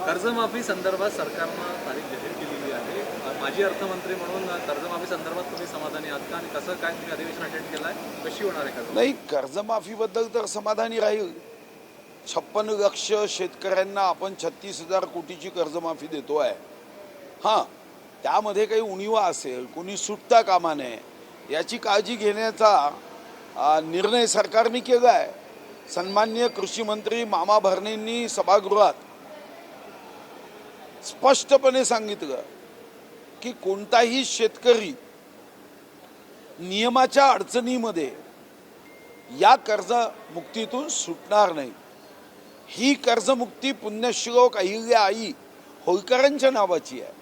कर्जमाफी संदर्भात सरकारनं तारीख जाहीर केलेली आहे. माजी अर्थमंत्री म्हणून कर्जमाफी संदर्भात तुम्ही समाधानी आहात का? आणि कसं काय तुम्ही अधिवेशन अटेंड केलंय? कशी होणार आहे कर्जमाफी? नाही, कर्जमाफीबद्दल तर समाधानी राहील. 56 लक्ष शेतकऱ्यांना आपण 36,000 कोटीची कर्जमाफी देतो आहे. हां, त्यामध्ये काही उणिवा असेल, कोणी सुटता कामा नये याची काळजी घेण्याचा निर्णय सरकारने केला आहे. सन्माननीय कृषी मंत्री मामा भरणेंनी सभागृहात स्पष्टपणे सांगितलं की कोणताही शेतकरी नियमाच्या अडचणीमध्ये या कर्जमुक्तीतून सुटणार नाही. ही कर्जमुक्ती पुण्यश्लोक अहिल्याबाई होळकरांच्या नावाची आहे.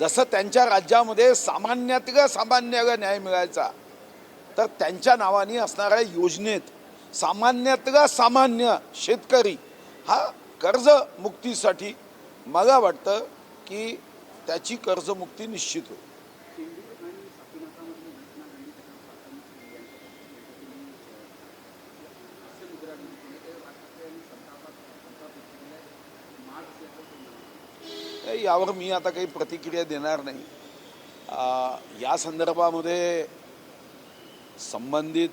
जसं त्यांच्या राज्यामध्ये सामान्यातल्या सामान्याला न्याय मिळायचा, तर त्यांच्या नावाने असणाऱ्या योजनेत सामान्यातला सामान्य शेतकरी हा कर्जमुक्तीसाठी मला वाटतं की त्याची कर्जमुक्ती निश्चित होईल. यावर मी आता काही प्रतिक्रिया देणार नाही. या संदर्भामध्ये संबंधित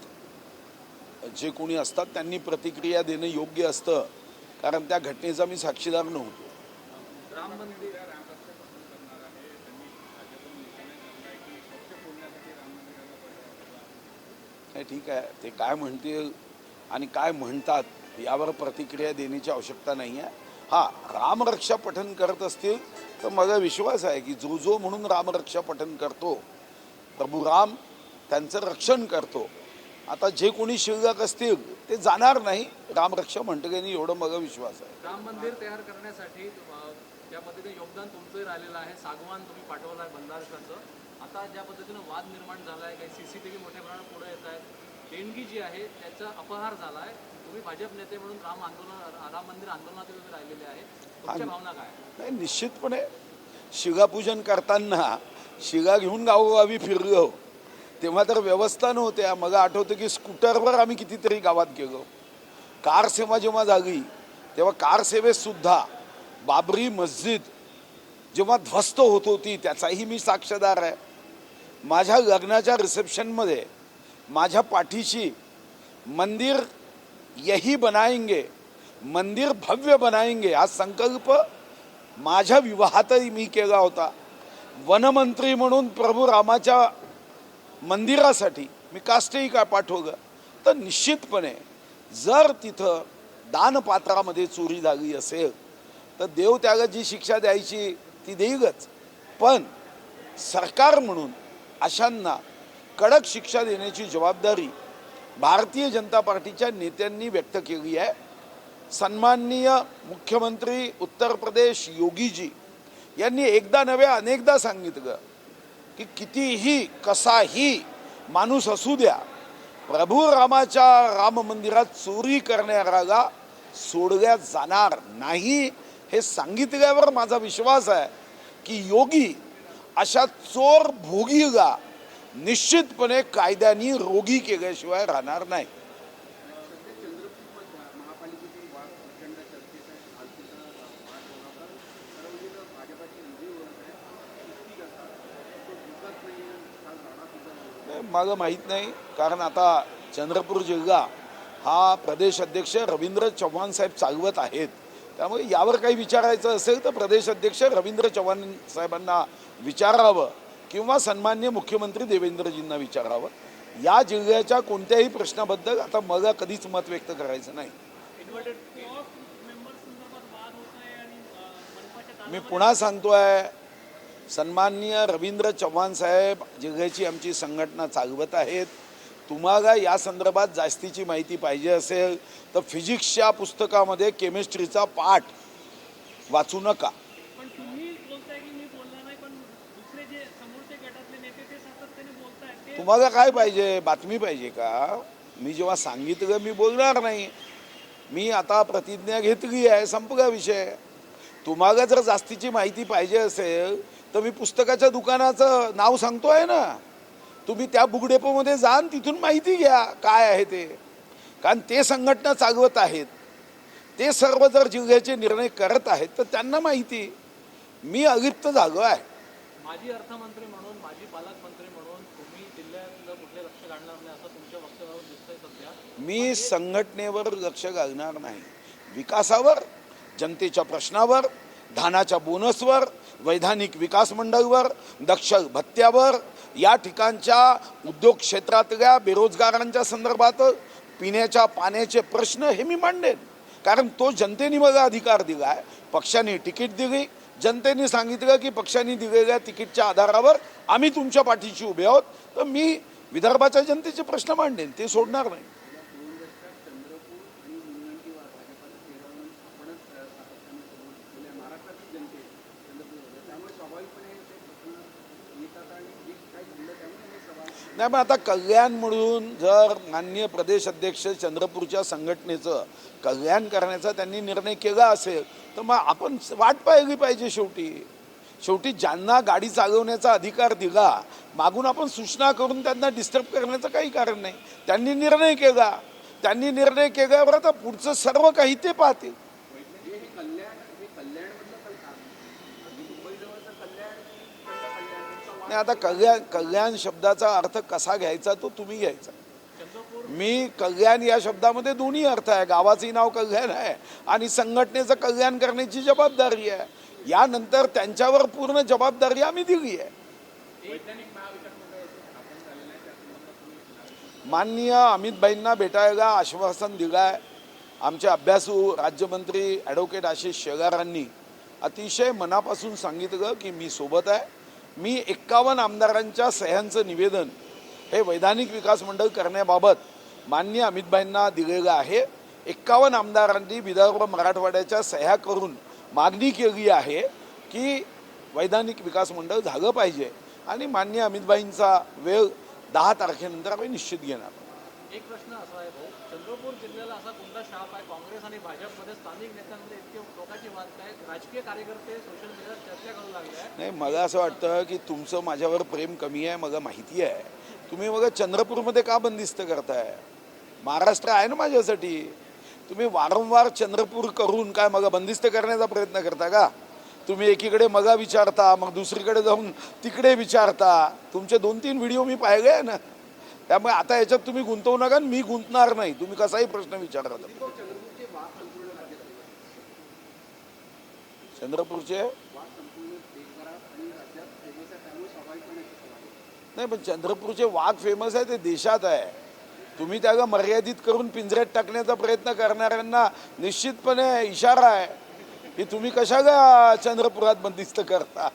जे कोणी असतात त्यांनी प्रतिक्रिया देणं योग्य असतं, कारण त्या घटनेचा मी साक्षीदार नव्हतो. राम मंदिर नाही, ठीक आहे, ते काय म्हणतील आणि काय म्हणतात यावर प्रतिक्रिया देण्याची आवश्यकता नाही आहे. हां, रामरक्षा पठण करत असतील तर माझा विश्वास आहे की जो जो म्हणून रामरक्षा पठण करतो, प्रभू राम त्यांचं रक्षण करतो. आता जे कोणी शिल्लक असतील ते जाणार नाही रामरक्षा म्हणतं की नाही, एवढं माझा विश्वास आहे. राम मंदिर तयार करण्यासाठी त्या पद्धतीने योगदान तुमचंही राहिलेलं आहे. सागवान तुम्ही पाठवलं आहे बंधारकाचं. आता ज्या पद्धतीनं वाद निर्माण झाला आहे, काही CCTV मोठ्या प्रमाणात पुढे येत आहेत, देणगी जी आहे त्याचा अपहार झाला आहे. तुम्ही भाजप नेते म्हणून राम मंदिर आंदोलनात वगैरे राहिलेले आहे, तुमच्या भावना काय? नाही, निश्चितपणे शिलापूजन करताना शिला घेऊन गावोगावी फिरलो तेव्हा तर व्यवस्था नव्हत्या. मला आठवतं की स्कूटरवर आम्ही कितीतरी गावात गेलो. कार सेवा जेव्हा झाली तेव्हा कार सेवेत सुद्धा बाबरी मस्जिद जेव्हा ध्वस्त होत होती त्याचाही मी साक्षीदार आहे. माझ्या लग्नाच्या रिसेप्शनमध्ये माझ्या पाठीशी मंदिर यही बनाएंगे, मंदिर भव्य बनाएंगे हा संकल्प माझ्या विवाहातही मी केला होता. वनमंत्री म्हणून प्रभू रामाच्या मंदिरासाठी मी काष्टही काय पाठवलं. तर निश्चितपणे जर तिथं दानपात्रामध्ये चोरी झाली असेल तर देव त्याला जी शिक्षा द्यायची ती देईलच, पण सरकार म्हणून अशांना कडक शिक्षा देण्याची जबाबदारी भारतीय जनता पार्टीच्या नेत्यांनी व्यक्त केली आहे. सन्माननीय मुख्यमंत्री उत्तर प्रदेश योगीजी यांनी एकदा नव्हे अनेकदा सांगितलं की कितीही कसाही माणूस असू द्या, प्रभू रामाच्या राम मंदिरात चोरी करणाऱ्याला सोडल्या जाणार नाही. हे सांगितल्यावर माझा विश्वास आहे की योगी अशा चोर भोगीला निश्चितपणे कायद्याने रोगी केल्याशिवाय राहणार नाही. मला माहीत नाही, कारण आता चंद्रपूर जिल्हा हा प्रदेश अध्यक्ष रवींद्र चव्हाण साहेब चालवत आहेत. त्यामुळे यावर काही विचारायचं असेल तर प्रदेश अध्यक्ष रवींद्र चव्हाण साहेबांना विचारावं किंवा सन्माननीय मुख्यमंत्री देवेंद्रजींना विचारावं. या जिल्ह्याच्या कोणत्याही प्रश्नाबद्दल आता मला कधीच मत व्यक्त करायचं नाही. मी पुन्हा सांगतोय, सन्माननीय रवींद्र चव्हाण साहेब जिल्ह्याची आमची संघटना चालवत आहेत. तुम्हाला या संदर्भात जास्तीची माहिती पाहिजे असेल तर फिजिक्सच्या पुस्तकामध्ये केमिस्ट्रीचा पाठ वाचू नका. तुम्हाला काय पाहिजे, बातमी पाहिजे का? मी जेव्हा सांगितलं मी बोलणार नाही. मी आता प्रतिज्ञा घेतली आहे, संपला विषय. तुम्हाला जर जास्तीची माहिती पाहिजे असेल तर मी पुस्तकाच्या दुकानाचं नाव सांगतोय ना, तुम्ही त्या बुक डेपोमध्ये जाण, तिथून माहिती घ्या काय आहे ते. कारण ते संघटना चालवत आहेत. ते सर्व जर जिल्ह्याचे निर्णय करत आहेत तर त्यांना माहिती. मी अलिप्त झालो आहे. माजी अर्थमंत्री म्हणून, माजी पालकमंत्री म्हणून तुम्ही जिल्ह्यातलं कुठले लक्ष घालणार नाही असं तुमच्या वक्तव्यावर दिसतंय सध्या. मी संघटनेवर लक्ष घालणार नाही. विकासावर, जनतेच्या प्रश्नावर, धानाच्या बोनसवर, वैधानिक विकास मंडळावर, दक्ष भत्त्यावर, या ठिकाणच्या उद्योग क्षेत्रातल्या बेरोजगारांच्या संदर्भात पिण्याच्या पाण्याचे प्रश्न हे मी मांडेन. कारण तो जनतेने मला अधिकार दिला आहे. पक्षाने तिकीट दिली, जनतेने सांगितलं की पक्षाने दिलेल्या तिकीटच्या आधारावर आम्ही तुमच्या पाठीशी उभे आहोत. तर मी विदर्भाच्या जनतेचे प्रश्न मांडेन, ते सोडणार नाही. नाही, पण आता कल्याण म्हणून जर माननीय प्रदेश अध्यक्ष चंद्रपूरच्या संघटनेचं कल्याण करण्याचा त्यांनी निर्णय केला असेल तर मग आपण वाट पाहिली पाहिजे. शेवटी ज्यांना गाडी चालवण्याचा अधिकार दिला, मागून आपण सूचना करून त्यांना डिस्टर्ब करण्याचं काही कारण नाही. त्यांनी निर्णय केल्यावर आता पुढचं सर्व काही ते पाहतील. नाही, आता कल्याण शब्दाचा अर्थ कसा घ्यायचा तो तुम्ही घ्यायचा. मी कल्याण या शब्दामध्ये दोन्ही अर्थ आहे. गावाचंही नाव कल्याण आहे आणि संघटनेचं कल्याण करण्याची जबाबदारी आहे. यानंतर त्यांच्यावर पूर्ण जबाबदारी आम्ही दिली आहे. माननीय अमितभाईंना भेटायला आश्वासन दिलं आहे. आमचे अभ्यासू राज्यमंत्री ॲडव्होकेट आशिष शेलारांनी अतिशय मनापासून सांगितलं की मी सोबत आहे. मी 51 आमदारांच्या सह्यांचं निवेदन हे वैधानिक विकास मंडळ करण्याबाबत माननीय अमितभाईंना दिलेलं आहे. 51 आमदारांनी विदर्भ मराठवाड्याच्या सह्या करून मागणी केली आहे की वैधानिक विकास मंडळ झालं पाहिजे आणि माननीय अमितभाईंचा वेळ 10 तारखेनंतर आम्ही निश्चित घेणार. एक प्रश्न असा आहे भाऊ, चंद्रपूर जिल्ह्याला असा कोणता शाप आहे काँग्रेस आणि भाजपमध्ये स्थानिक नेत्यांमध्ये इतके टोकाची वाद काय, राजकीय कार्यकर्ते सोशल मीडियावर चर्चा करू लागले आहे? नाही, मला असं वाटतं की तुमचं माझ्यावर प्रेम कमी आहे, मला माहिती आहे. तुम्ही मग चंद्रपूरमध्ये का बंदिस्त करताय? महाराष्ट्र आहे ना माझ्यासाठी. तुम्ही वारंवार चंद्रपूर करून काय मग बंदिस्त करण्याचा प्रयत्न करता का? तुम्ही एकीकडे मगा विचारता, मग दुसरीकडे जाऊन तिकडे विचारता. तुमचे 2-3 व्हिडिओ मी पाहिले आहे ना. त्यामुळे आता याच्यात तुम्ही गुंतवू नका, मी गुंतणार नाही. तुम्ही कसाही प्रश्न विचारा. चंद्रपूरचे नाही, पण चंद्रपूरचे वाघ फेमस आहे, ते देशात आहे. तुम्ही त्याला मर्यादित करून पिंजऱ्यात टाकण्याचा प्रयत्न करणाऱ्यांना निश्चितपणे इशारा आहे की तुम्ही कशाला चंद्रपुरात बंदिस्त करता.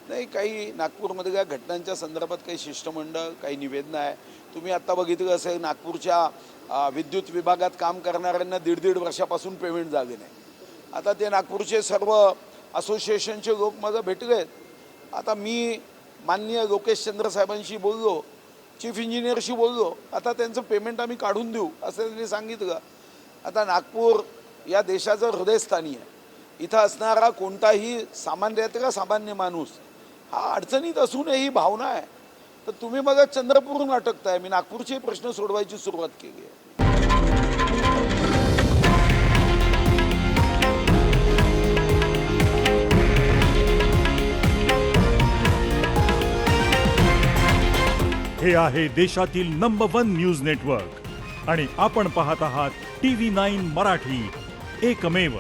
नाही, काही नागपूरमधल्या घटनांच्या संदर्भात काही शिष्टमंडळ, काही निवेदनं आहे. तुम्ही आत्ता बघितलं असेल नागपूरच्या विद्युत विभागात काम करणाऱ्यांना 1.5 वर्षापासून पेमेंट झाले नाही. आता ते नागपूरचे सर्व असोसिएशनचे लोक मग भेटलेत. आता मी माननीय लोकेश चंद्र साहेबांशी बोललो, चीफ इंजिनियरशी बोललो. आता त्यांचं पेमेंट आम्ही काढून देऊ असं त्यांनी सांगितलं. आता नागपूर या देशाचं हृदयस्थानी आहे. इथं असणारा कोणताही सामान्यातला सामान्य माणूस हा अडचणीत असूनही ही भावना आहे. तर तुम्ही मग चंद्रपूरहून अटकताय. मी नागपूरचे प्रश्न सोडवायची सुरुवात केली आहे. हे आहे देशातील नंबर 1 न्यूज नेटवर्क आणि आपण पाहत आहात TV9 मराठी, एकमेव.